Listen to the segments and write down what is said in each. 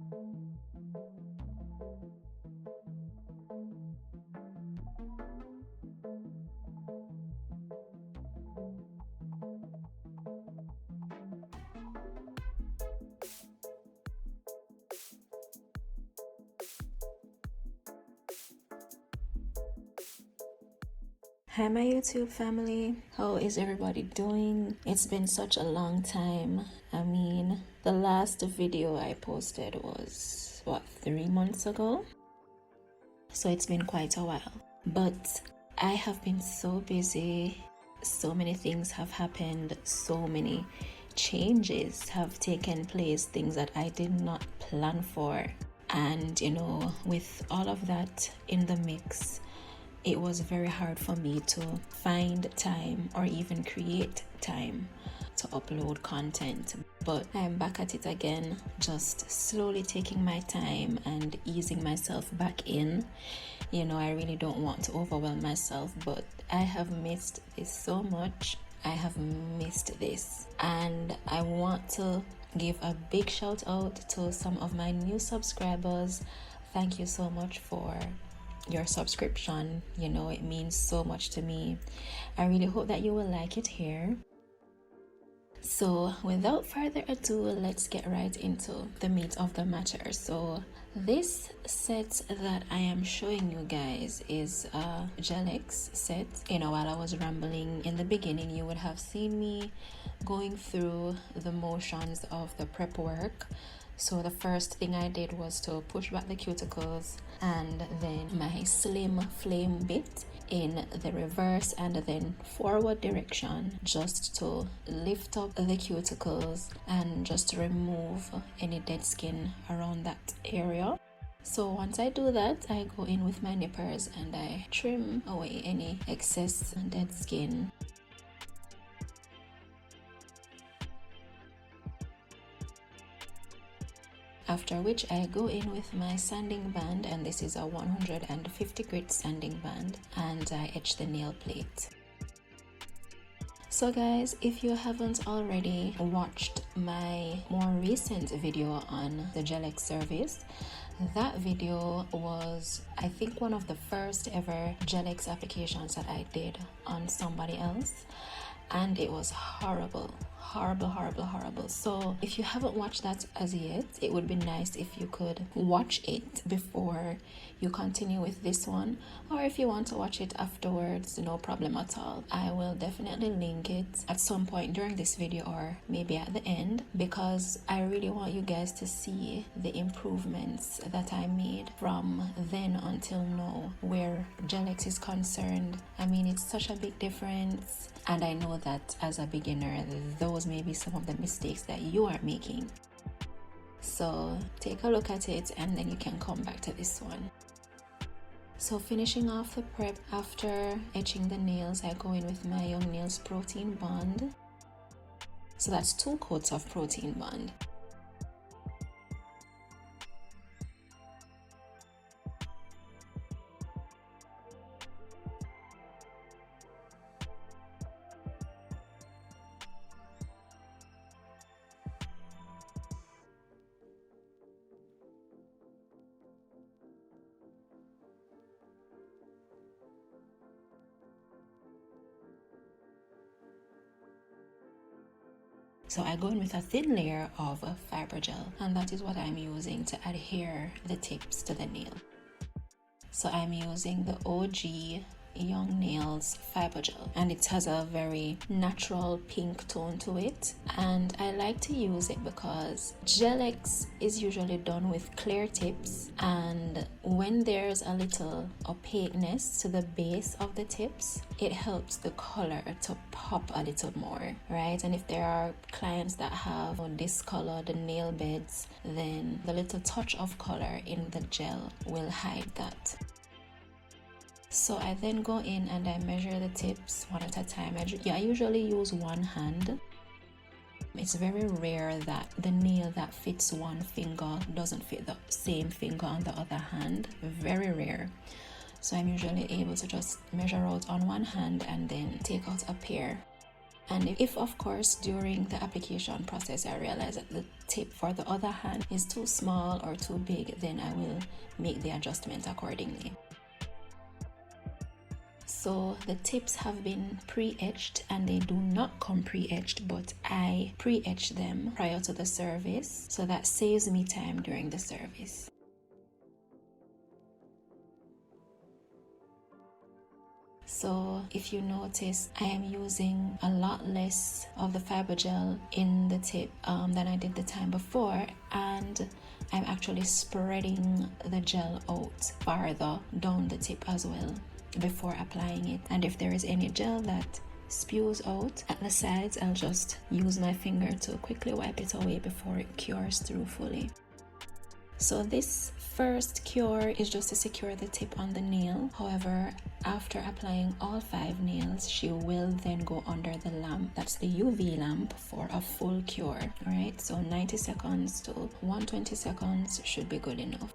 Hi my YouTube family, how is everybody doing? It's been such a long time. I mean, the last video I posted was, 3 months ago? So it's been quite a while. But I have been so busy, so many things have happened, so many changes have taken place, things that I did not plan for. And with all of that in the mix, it was very hard for me to find time or even create time to upload content. But I'm back at it again, just slowly taking my time and easing myself back in. I really don't want to overwhelm myself, but I have missed this so much. I have missed this, and I want to give a big shout out to some of my new subscribers. Thank you so much for your subscription. It means so much to me. I really hope that you will like it here. So without further ado, let's get right into the meat of the matter. So this set that I am showing you guys is a Gel X set. While I was rambling in the beginning, you would have seen me going through the motions of the prep work. So the first thing I did was to push back the cuticles and then my slim flame bit in the reverse and then forward direction, just to lift up the cuticles and just remove any dead skin around that area. So once I do that, I go in with my nippers and I trim away any excess dead skin. After which I go in with my sanding band, and this is a 150 grit sanding band, and I etch the nail plate. So guys, if you haven't already watched my more recent video on the Gel X service, that video was, I think, one of the first ever Gel X applications that I did on somebody else, and it was horrible. So if you haven't watched that as yet, it would be nice if you could watch it before you continue with this one, or if you want to watch it afterwards, no problem at all. I will definitely link it at some point during this video or maybe at the end, because I really want you guys to see the improvements that I made from then until now where Gel X is concerned. I mean, it's such a big difference, and I know that as a beginner, those may be some of the mistakes that you are making. So take a look at it and then you can come back to this one. So finishing off the prep, after etching the nails, I go in with my Young Nails Protein Bond. So that's 2 coats of Protein Bond. So I go in with a thin layer of fiber gel, and that is what I'm using to adhere the tips to the nail. So I'm using the OG Young Nails fiber gel, and it has a very natural pink tone to it, and I like to use it because Gel X is usually done with clear tips, and when there's a little opaqueness to the base of the tips, it helps the color to pop a little more, right? And if there are clients that have discolored nail beds, then the little touch of color in the gel will hide that. So I then go in and I measure the tips one at a time. I usually use one hand. It's very rare that the nail that fits one finger doesn't fit the same finger on the other hand. Very rare. So I'm usually able to just measure out on one hand and then take out a pair. And if of course during the application process I realize that the tip for the other hand is too small or too big, then I will make the adjustment accordingly. So the tips have been pre-etched, and they do not come pre-etched, but I pre-etch them prior to the service, so that saves me time during the service. So if you notice, I am using a lot less of the fiber gel in the tip than I did the time before, and I'm actually spreading the gel out farther down the tip as well before applying it. And if there is any gel that spews out at the sides, I'll just use my finger to quickly wipe it away before it cures through fully. So this first cure is just to secure the tip on the nail. However, after applying all 5 nails, she will then go under the lamp. That's the UV lamp for a full cure. Alright, so 90 seconds to 120 seconds should be good enough.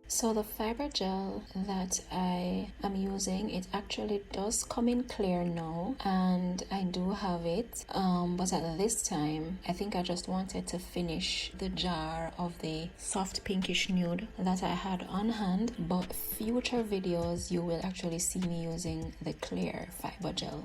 So the fiber gel that I am using, it actually does come in clear now, and I do have it, but at this time I think I just wanted to finish the jar of the soft pinkish nude that I had on hand. But future videos you will actually see me using the clear fiber gel.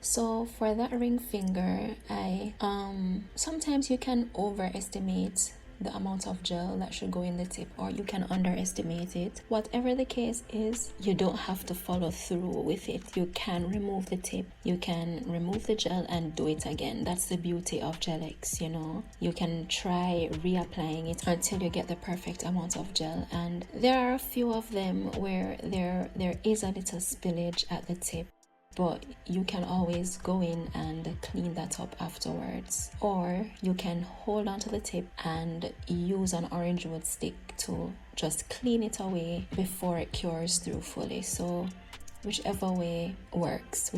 So for that ring finger, I sometimes you can overestimate the amount of gel that should go in the tip, or you can underestimate it. Whatever the case is, you don't have to follow through with it. You can remove the tip, you can remove the gel and do it again. That's the beauty of Gel-X, you know. You can try reapplying it until you get the perfect amount of gel, and there are a few of them where there is a little spillage at the tip, but you can always go in and clean that up afterwards, or you can hold on to the tip and use an orange wood stick to just clean it away before it cures through fully. So whichever way works.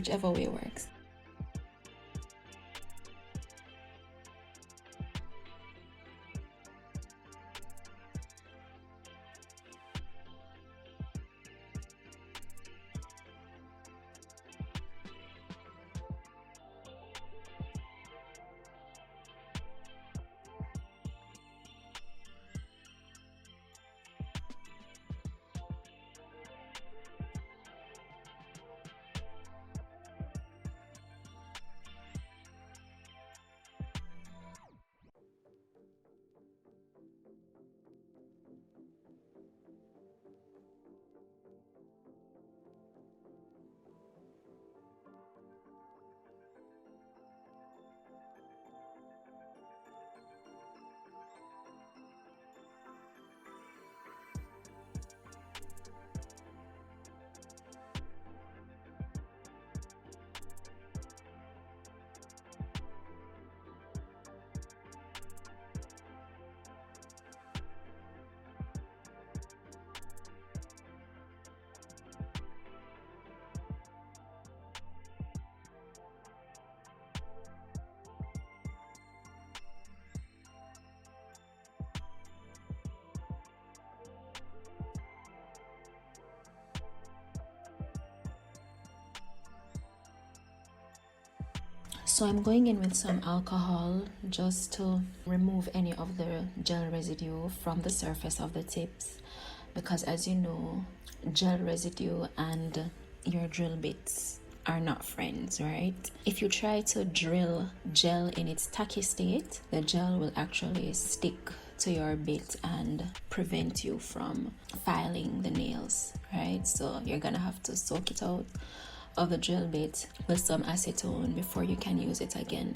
So I'm going in with some alcohol just to remove any of the gel residue from the surface of the tips, because as you know, gel residue and your drill bits are not friends, right? If you try to drill gel in its tacky state, the gel will actually stick to your bit and prevent you from filing the nails, right? So you're gonna have to soak it out of the drill bit with some acetone before you can use it again.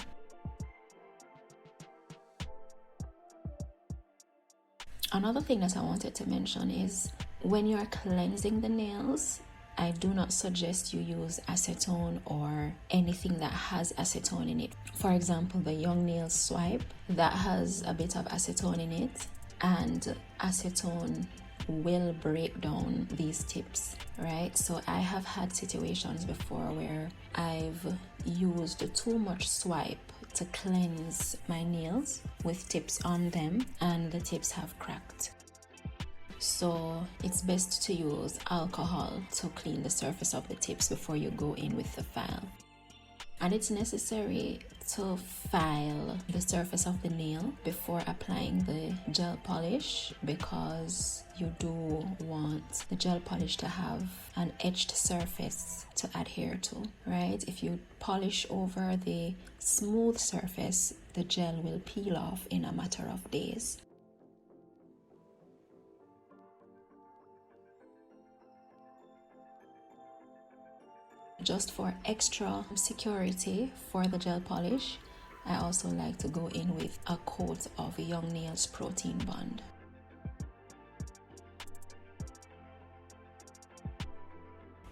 Another thing that I wanted to mention is when you're cleansing the nails, I do not suggest you use acetone or anything that has acetone in it. For example, the Young Nails Swipe, that has a bit of acetone in it, and acetone will break down these tips, right? So I have had situations before where I've used too much swipe to cleanse my nails with tips on them, and the tips have cracked. So it's best to use alcohol to clean the surface of the tips before you go in with the file. And it's necessary to file the surface of the nail before applying the gel polish, because you do want the gel polish to have an etched surface to adhere to, right? If you polish over the smooth surface, the gel will peel off in a matter of days. Just for extra security for the gel polish, I also like to go in with a coat of Young Nails Protein Bond.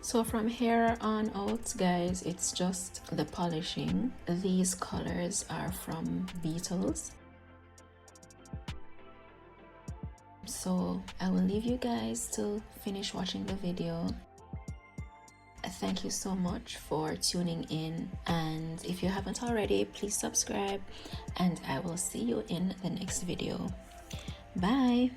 So from here on out, guys, it's just the polishing. These colors are from Beetles. So I will leave you guys to finish watching the video. Thank you so much for tuning in, and if you haven't already, please subscribe, and I will see you in the next video. Bye.